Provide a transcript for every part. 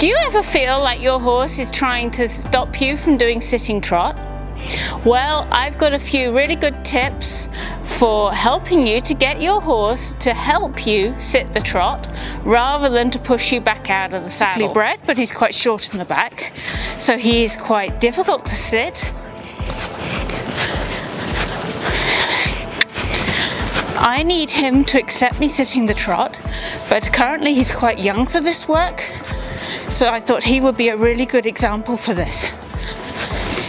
Do you ever feel like your horse is trying to stop you from doing sitting trot? Well, I've got a few really good tips for helping you to get your horse to help you sit the trot rather than to push you back out of the saddle. He's bred, but he's quite short in the back, so he is quite difficult to sit. I need him to accept me sitting the trot, but currently he's quite young for this work, so I thought he would be a really good example for this.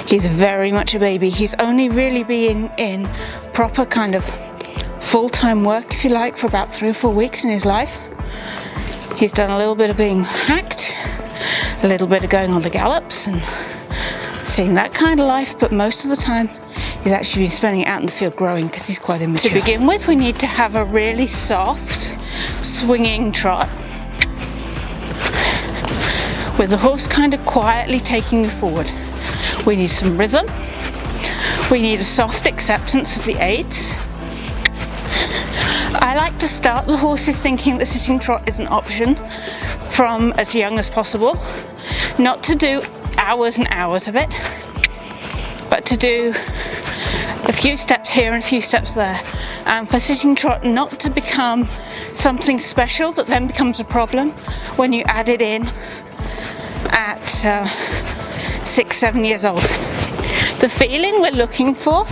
He's very much a baby. He's only really been in proper kind of full-time work, if you like, for about 3 or 4 weeks in his life. He's done a little bit of being hacked, a little bit of going on the gallops and seeing that kind of life, but most of the time he's actually been spending it out in the field growing because he's quite immature. To begin with, we need to have a really soft, swinging trot with the horse kind of quietly taking you forward. We need some rhythm. We need a soft acceptance of the aids. I like to start the horses thinking that sitting trot is an option from as young as possible. Not to do hours and hours of it, but to do a few steps here and a few steps there. And for sitting trot not to become something special that then becomes a problem when you add it in at 6, 7 years old. The feeling we're looking for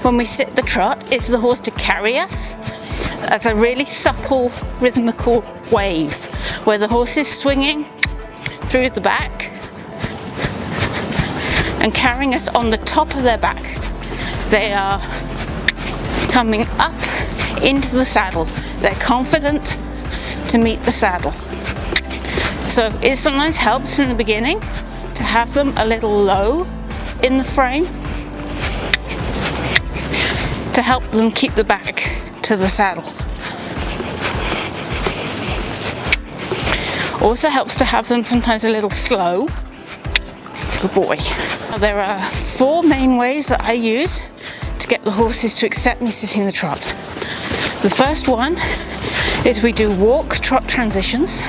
when we sit the trot is the horse to carry us as a really supple, rhythmical wave, where the horse is swinging through the back and carrying us on the top of their back. They are coming up into the saddle. They're confident to meet the saddle. So it sometimes helps in the beginning to have them a little low in the frame to help them keep the back to the saddle. Also helps to have them sometimes a little slow. Good boy. Now, there are 4 main ways that I use to get the horses to accept me sitting the trot. The first one is we do walk trot transitions,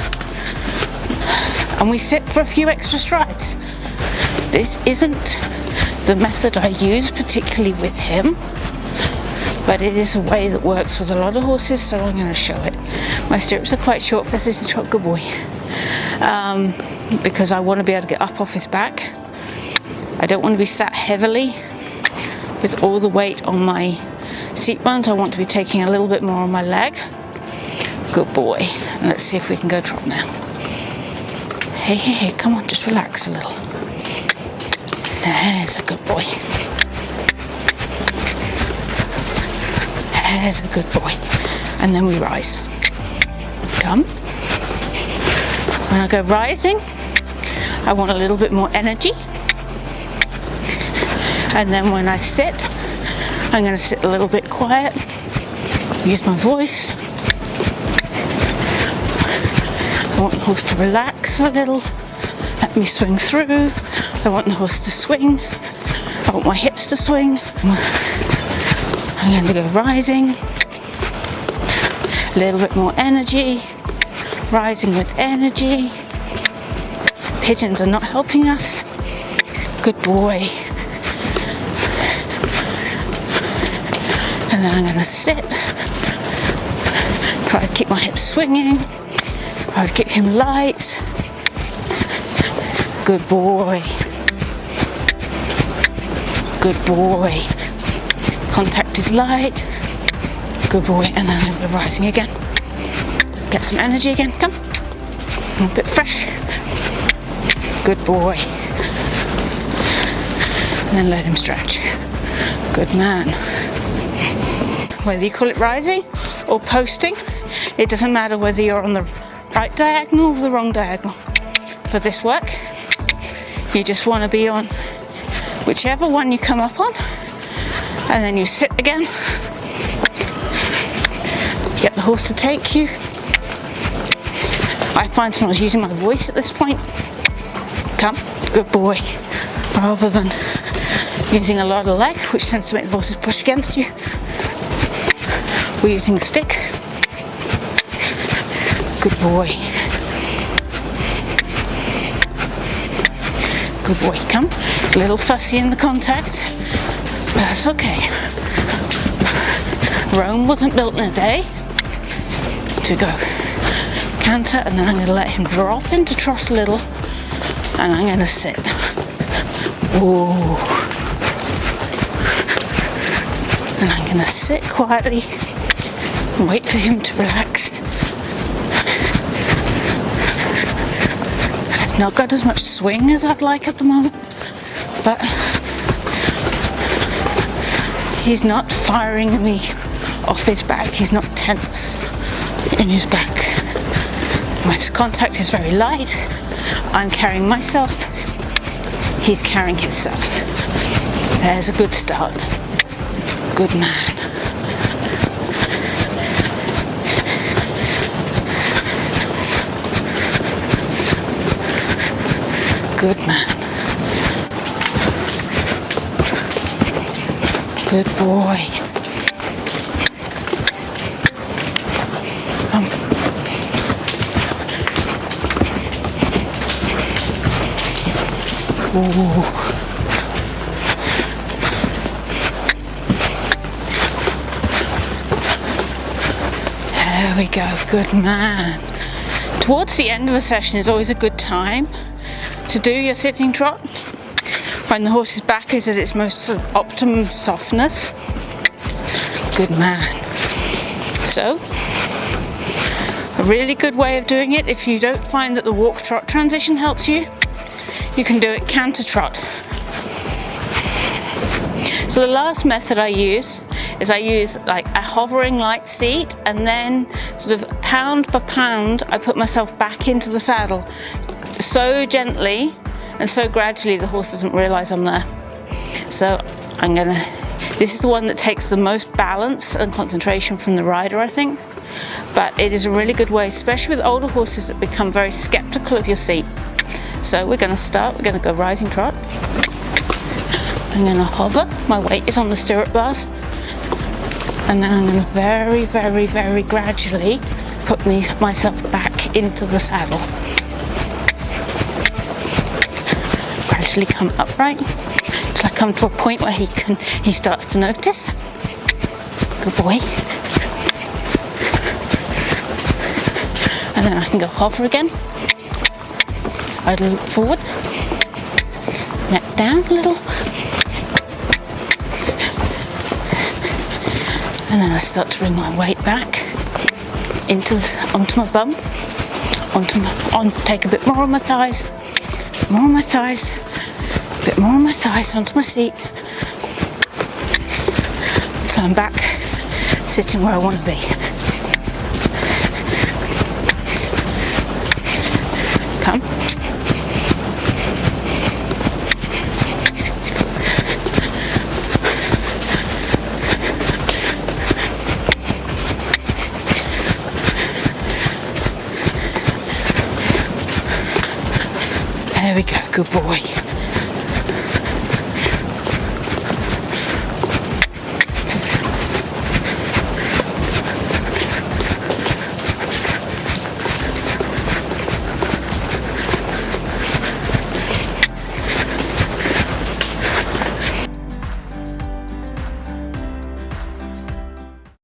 and we sit for a few extra strides. This isn't the method I use particularly with him, but it is a way that works with a lot of horses, so I'm going to show it. My stirrups are quite short for sitting trot, good boy, because I want to be able to get up off his back. I don't want to be sat heavily with all the weight on my seat bones. I want to be taking a little bit more on my leg. Good boy. And let's see if we can go trot now. Hey, hey, hey, come on, just relax a little. There's a good boy. There's a good boy. And then we rise. Come. When I go rising, I want a little bit more energy. And then when I sit, I'm going to sit a little bit quiet, use my voice. I want the horse to relax a little, let me swing through. I want the horse to swing. I want my hips to swing. I'm going to go rising. A little bit more energy. Rising with energy. Pigeons are not helping us. Good boy. And then I'm going to sit. Try to keep my hips swinging. Try to keep him light. Good boy. Good boy. Contact is light. Good boy. And then I'm rising again. Get some energy again. Come. A bit fresh. Good boy. And then let him stretch. Good man. Whether you call it rising or posting, it doesn't matter whether you're on the right diagonal or the wrong diagonal. For this work, you just want to be on whichever one you come up on, and then you sit again. Get the horse to take you. I find sometimes using my voice at this point. Come, good boy. Rather than using a lot of leg, which tends to make the horses push against you. We're using a stick. Good boy. Good boy, come. A little fussy in the contact, but that's okay. Rome wasn't built in a day. To go canter, and then I'm going to let him drop into trot a little, and I'm going to sit. Ooh. And I'm going to sit quietly and wait for him to relax. And it's not got as much swing as I'd like at the moment, but he's not firing me off his back. He's not tense in his back. My contact is very light. I'm carrying myself. He's carrying himself. There's a good start. Good man. Good man. Good boy. Ooh. There we go, good man. Towards the end of a session is always a good time to do your sitting trot, when the horse's back is at its most sort of optimum softness. Good man. So, a really good way of doing it, if you don't find that the walk trot transition helps you, you can do it canter trot. So the last method I use is like a hovering light seat, and then sort of pound by pound I put myself back into the saddle so gently and so gradually the horse doesn't realize I'm there. So this is the one that takes the most balance and concentration from the rider, I think, but it is a really good way, especially with older horses that become very skeptical of your seat. So we're going to go rising trot. I'm going to hover, my weight is on the stirrup bars, and then I'm going to very, very, very gradually put myself back into the saddle. Gradually come upright till I come to a point where he starts to notice. Good boy. And then I can go hover again. Idle forward, neck down a little, and then I start to bring my weight back onto my bum, take a bit more on my thighs, more on my thighs, a bit more on my thighs, onto my seat, until I'm back sitting where I want to be. Come. There we go, good boy.